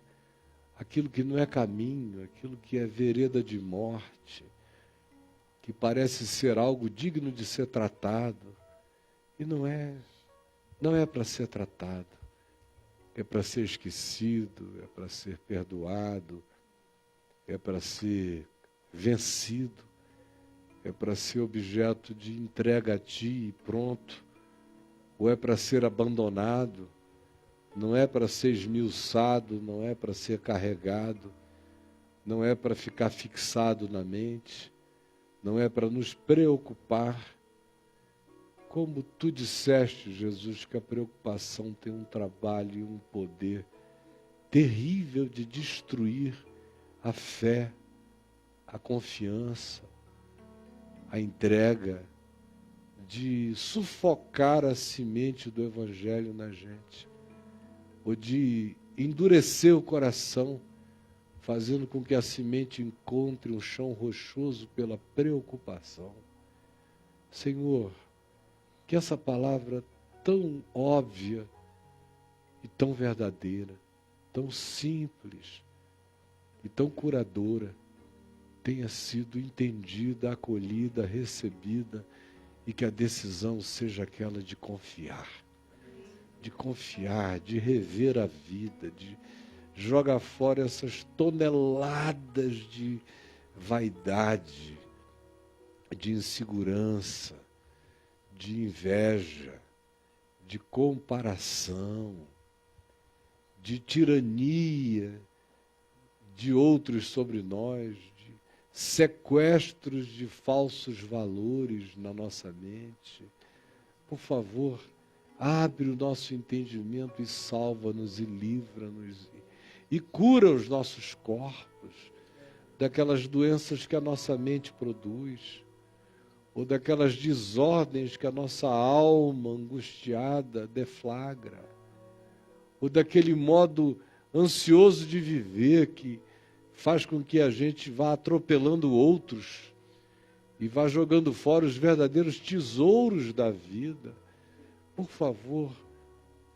aquilo que não é caminho, aquilo que é vereda de morte, que parece ser algo digno de ser tratado, e não é para ser tratado, é para ser esquecido, é para ser perdoado, é para ser vencido, é para ser objeto de entrega a ti e pronto, ou é para ser abandonado, não é para ser esmiuçado, não é para ser carregado, não é para ficar fixado na mente, não é para nos preocupar. Como tu disseste, Jesus, que a preocupação tem um trabalho e um poder terrível de destruir a fé, a confiança, a entrega, de sufocar a semente do Evangelho na gente, ou de endurecer o coração, fazendo com que a semente encontre um chão rochoso pela preocupação. Senhor, que essa palavra tão óbvia e tão verdadeira, tão simples e tão curadora, tenha sido entendida, acolhida, recebida, e que a decisão seja aquela de confiar, de rever a vida, de jogar fora essas toneladas de vaidade, de insegurança, de inveja, de comparação, de tirania de outros sobre nós, de sequestros de falsos valores na nossa mente. Por favor, abre o nosso entendimento e salva-nos e livra-nos e cura os nossos corpos daquelas doenças que a nossa mente produz, ou daquelas desordens que a nossa alma angustiada deflagra, ou daquele modo ansioso de viver que faz com que a gente vá atropelando outros e vá jogando fora os verdadeiros tesouros da vida. Por favor,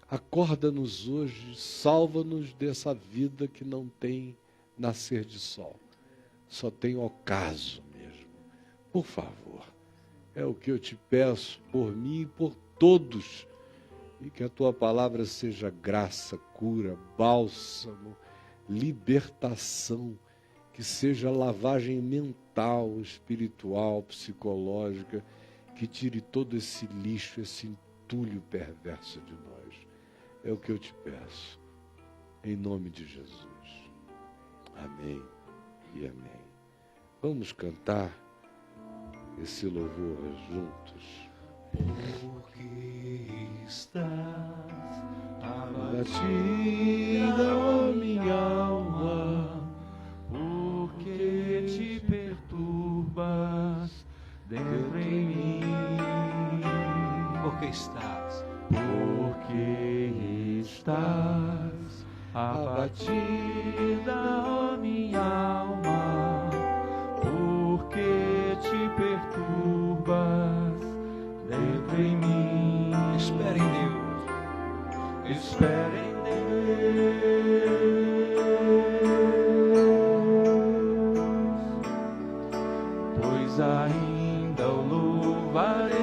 acorda-nos hoje, salva-nos dessa vida que não tem nascer de sol, só tem ocaso mesmo. Por favor, é o que eu te peço por mim e por todos, e que a tua palavra seja graça, cura, bálsamo, libertação, que seja lavagem mental, espiritual, psicológica, que tire todo esse lixo, esse entulho perverso de nós. É o que eu te peço, em nome de Jesus. Amém e amém. Vamos cantar esse louvor juntos. Porque estás abatida, ó minha alma, porque te perturbas dentro em mim. Porque estás abatida, ó minha alma, porque te perturbas dentro em mim. Espera em Deus, espera em Deus, pois ainda o louvarei.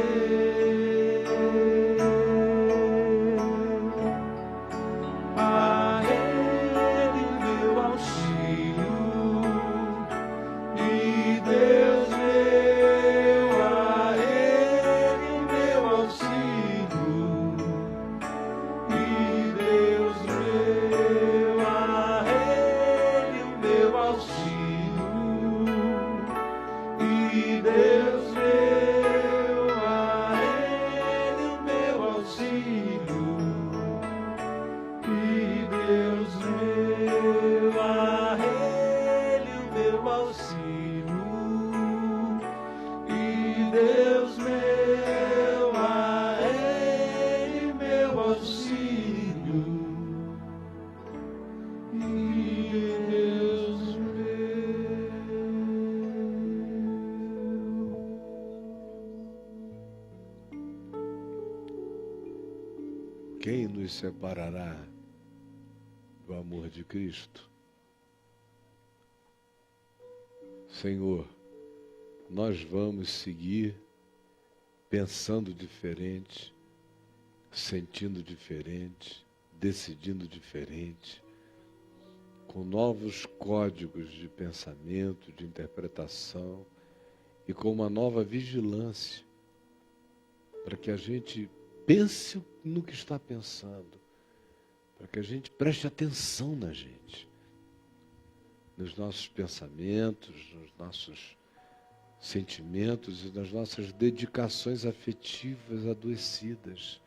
A Ele meu auxílio e Deus meu, a Ele meu auxílio e Deus meu, a Ele meu auxílio e Deus meu, a Ele meu auxílio e Deus meu, a Ele meu auxílio e Deus meu, a Ele meu auxílio e Deus meu. Quem nos separará do amor de Cristo? Senhor, nós vamos seguir pensando diferente, sentindo diferente, decidindo diferente, com novos códigos de pensamento, de interpretação e com uma nova vigilância, para que a gente pense no que está pensando, para que a gente preste atenção na gente, nos nossos pensamentos, nos nossos sentimentos e nas nossas dedicações afetivas adoecidas.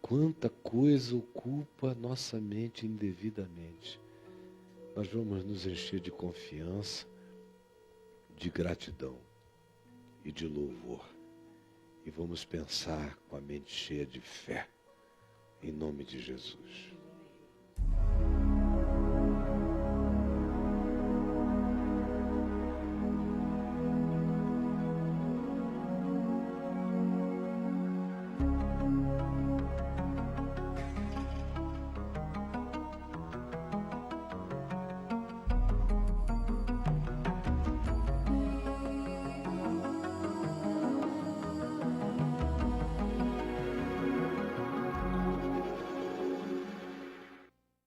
Quanta coisa ocupa a nossa mente indevidamente. Nós vamos nos encher de confiança, de gratidão e de louvor. E vamos pensar com a mente cheia de fé, em nome de Jesus.